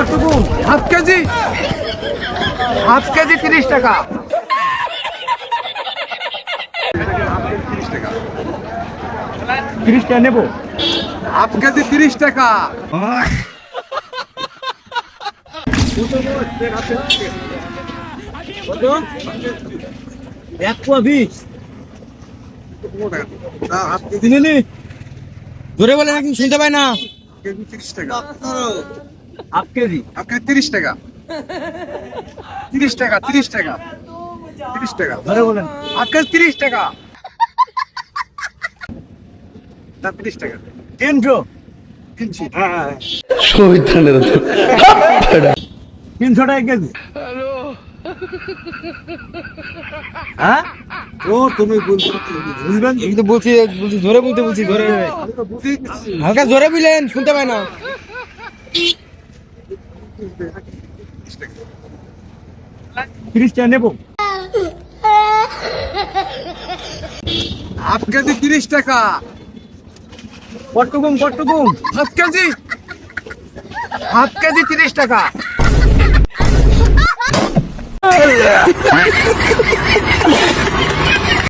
কতটুকু? Half KG 30 টাকা। 30 টাকা নেবো। হাফ কেজি 30 টাকা। কত? 1 পোয়া 20। হাফ কেজি দিলেনি? জোরে বলে নাকি শুনতে পাই না। 30 টাকা। Half KG. হাফ কেজি 30 টাকা। 30 টাকা 30 টাকা 30 টাকা। জোরে বলেন। হাফ কেজি 30 টাকা। 30 টাকা। 300। কিনছি। হ্যাঁ। শহীদানের 300 টাকা কেজি। হ্যাঁ? ও তুমি বুঝবেন। আমি তো বলছি জোরে বলছি জোরে। আমি তো বুঝেই গেছি। হালকা জোরে বলেন শুনতে পাই না। 30 টাকা নেবো। হাফ কেজি 30 টাকা। কতটুকু? হাফ কেজি 30 টাকা।